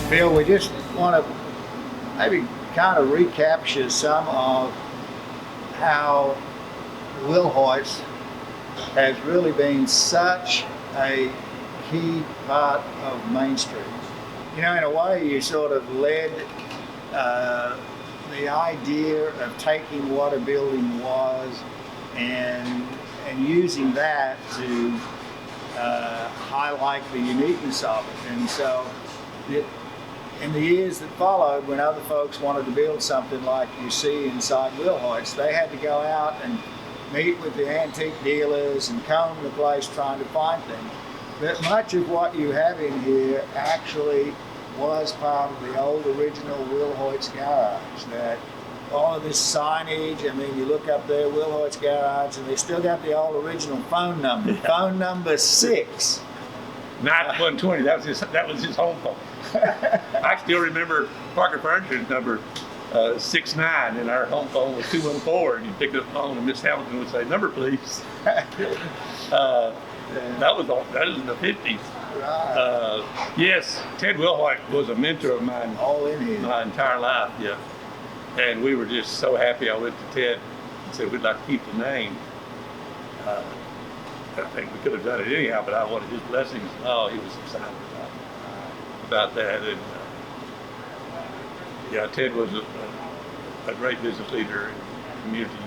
Phil, we just want to maybe kind of recapture some of how Willhoite has really been such a key part of Main Street. You know, in a way, you sort of led the idea of taking what a building was and using that to highlight the uniqueness of it. And so in the years that followed, when other folks wanted to build something like you see inside Willhoite's, they had to go out and meet with the antique dealers and comb the place trying to find things. But much of what you have in here actually was part of the old original Willhoite's garage. That all of this signage, I mean, you look up there, Willhoite's garage, and they still got the old original phone number, phone number 6. Not 120, that was his home phone. I still remember Parker Furniture's number 69, and our home phone was 214, and you pick up the phone and Miss Hamilton would say, "Number, please." That was in the 50s. Right. Yes, Ted Willhoite was a mentor of mine All in here. my entire life, yeah. And we were just so happy. I went to Ted and said, "We'd like to keep the name." I think we could have done it anyhow, but I wanted his blessings. Oh, he was excited about that. And yeah, Ted was a great business leader and community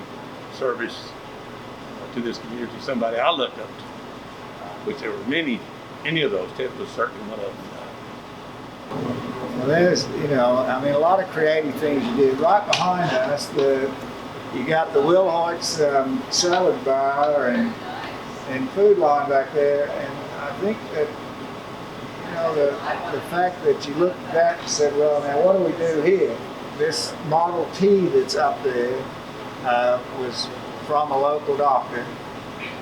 service to this community. Somebody I looked up to, which there were many of those. Ted was certainly one of them. Well, there's, you know, I mean, a lot of creative things you did. Right behind us, you got the Willhoite's salad bar and food line back there, and I think that, you know, the fact that you looked at that and said, well, now what do we do here? This Model T that's up there was from a local doctor.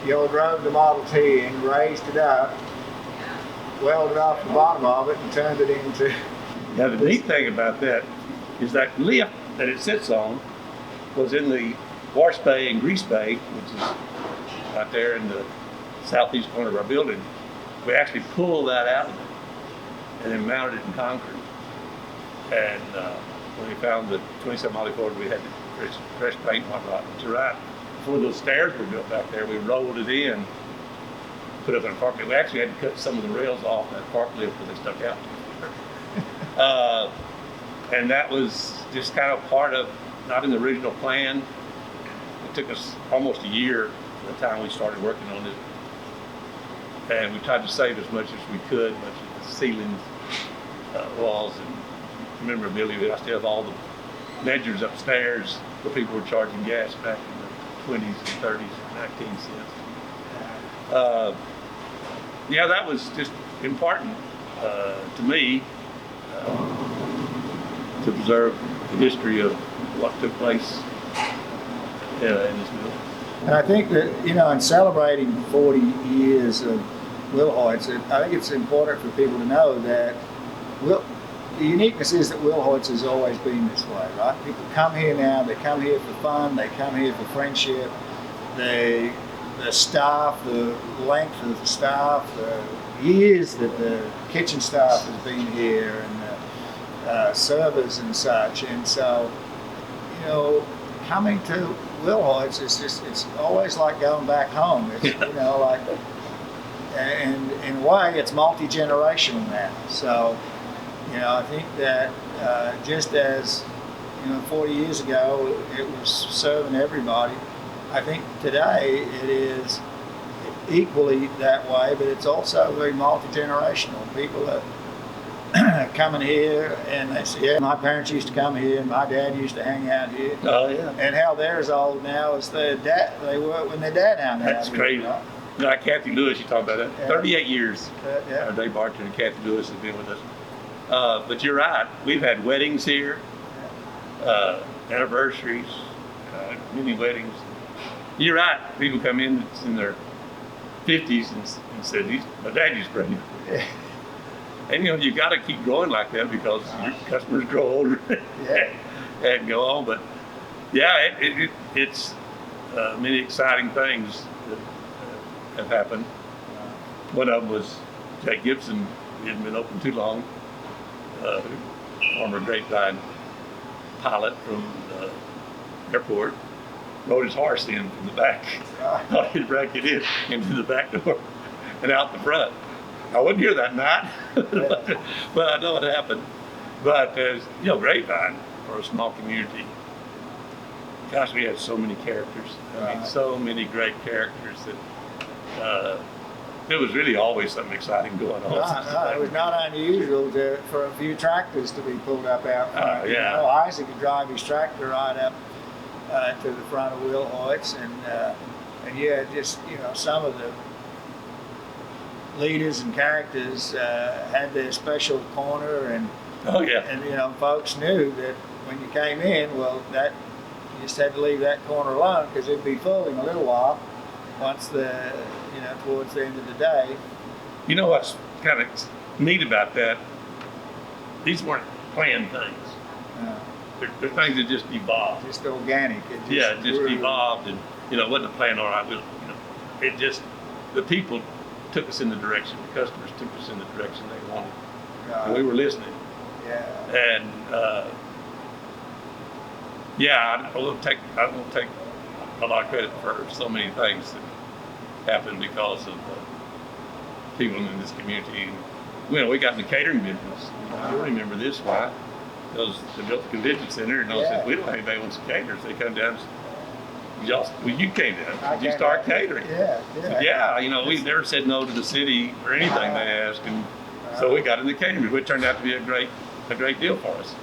You drove the Model T and raised it up, welded off the bottom of it, and turned it into... Now the neat thing about that is that lift that it sits on was in the wash bay and grease bay, which is right there in the southeast corner of our building. We actually pulled that out of it and then mounted it in concrete. And when we found the 27 Molly Ford, we had to fresh paint and whatnot. But you're right, before those stairs were built back there, we rolled it in, put it up in a park lift. We actually had to cut some of the rails off that park lift because they stuck out. And that was just kind of part of, not in the original plan. It took us almost a year from the time we started working on it. And we tried to save as much as we could, much of the ceilings, walls, and memorabilia. I still have all the ledgers upstairs where people were charging gas back in the 20s and 30s, 19 cents. Yeah, that was just important to me to preserve the history of what took place in this building. And I think that, you know, in celebrating 40 years of Willhoite's, I think it's important for people to know that the uniqueness is that Willhoite's has always been this way, right? People come here now, they come here for fun, they come here for friendship, the staff, the length of the staff, the years that the kitchen staff has been here, and the servers and such. And so, you know, coming to Willhoite's is just, it's always like going back home. It's, you know, like, and in a way, it's multi-generational now. So, you know, I think that just as, you know, 40 years ago, it was serving everybody, I think today it is equally that way, but it's also very multi-generational. People are coming here and they say, yeah, my parents used to come here and my dad used to hang out here. Oh, yeah. And how they're as old now as they were when their dad hung out here. That's crazy. Right? You know, Kathy Lewis, you talk about that. Yeah. 38 years. Yeah. Our day bartender, Kathy Lewis, has been with us. But you're right. We've had weddings here, anniversaries, many weddings. You're right. People come in their 50s and said, my dad used to bring you. Yeah. And you know, you got to keep growing like that because your customers grow older and go on. But yeah, it's many exciting things that have happened. One of them was Jake Gibson. He hadn't been open too long. former Grapevine pilot from the airport, rode his horse in from the back. Thought he'd break it in into the back door and out the front. I wouldn't hear that night, but I know it happened. But Grapevine, for a small community, gosh, we had so many characters. I mean, so many great characters that there was really always something exciting going on. No, it was not unusual for a few tractors to be pulled up out front. Yeah. You know, Isaac could drive his tractor right up to the front of Willhoite's, and yeah, just some of the leaders and characters had their special corner, and folks knew that when you came in, well, that you just had to leave that corner alone because it'd be full in a little while. Once towards the end of the day. You know what's kind of neat about that? These weren't planned things. They're things that just evolved. Just organic. It just evolved, and it wasn't a plan. All right, it just the people took us in the direction. The customers took us in the direction they wanted, and we were listening. Yeah. And I won't take a lot of credit for so many things that happened because of people in this community. We got in the catering business. I remember this why. Because they built the convention center, and I said, we don't have anybody wants to cater. So they come down. You came down. You start catering. Yeah. We never said no to the city or anything they asked, and so we got in the catering. It turned out to be a great deal for us.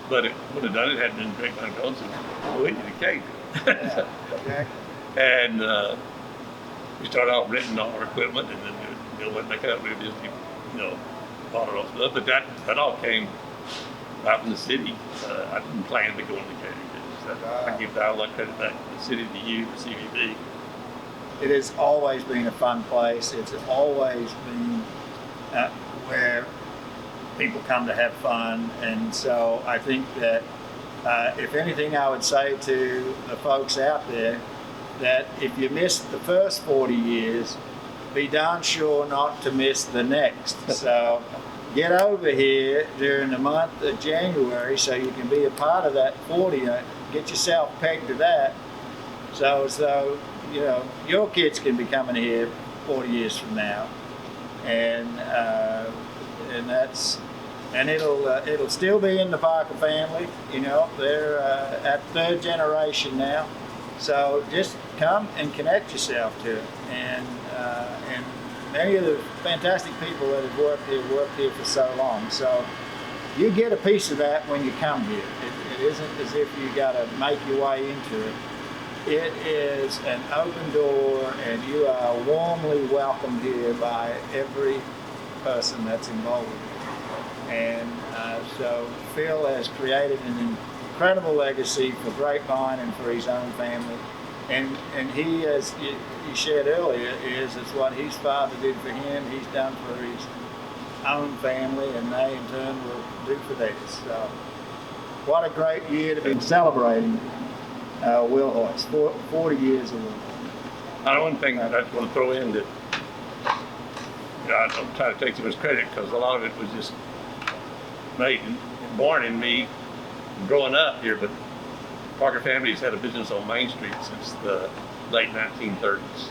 But it would have done it had been Grapevine Gold. So we need a cater. Exactly. And we started off renting all our equipment, and then it wouldn't make up. We would just bought it all stuff. But that all came right from the city. I didn't plan to go into the catering business. I give all that credit back to the city, to you, to CVB. It has always been a fun place. It's always been where people come to have fun, and so I think that if anything, I would say to the folks out there that if you missed the first 40 years, be darn sure not to miss the next. So get over here during the month of January so you can be a part of that 40. Get yourself pegged to that. So your kids can be coming here 40 years from now, and it'll still be in the Parker family. They're at third generation now. So just come and connect yourself to it. And many of the fantastic people that have worked here for so long. So you get a piece of that when you come here. It isn't as if you got to make your way into it. It is an open door, and you are warmly welcomed here by every person that's involved with it. And so Phil has created an incredible legacy for Grapevine and for his own family. And he, as you shared earlier, it's what his father did for him, he's done for his own family, and they in turn will do for theirs. So what a great year to be celebrating Willhoite's 40 years of Willhoite. One thing I just want to throw in that I don't try to take too much credit, because a lot of it was just made and born in me growing up here, but Parker family's had a business on Main Street since the late 1930s,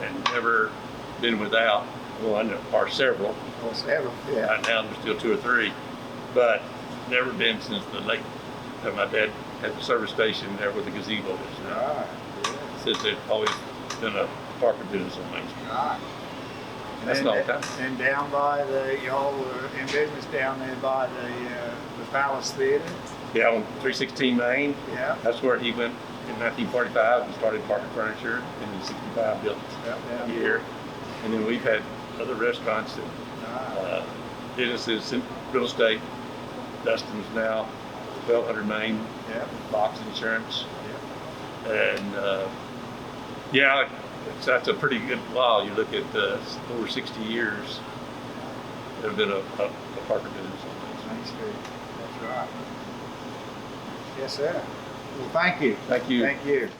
and never been without. Well, I know several. Well, several, yeah. Right now there's still 2 or 3, but never been since the late. My dad had the service station there with the gazebo is now. Since they've always been a Parker business on Main Street. Right. That's a long time. And down by y'all were in business down there by the Palace Theater. Yeah, on 316 Main. Yeah. That's where he went in 1945 and started Parker Furniture, and in 65 built here. And then we've had other restaurants and businesses in real estate. Dustin's now 1200 Main, Box Insurance. And that's a pretty good while. You look at over 60 years, there have been a Parker business on Main Street. That's right. Yes, sir. Well, thank you. Thank you. Thank you.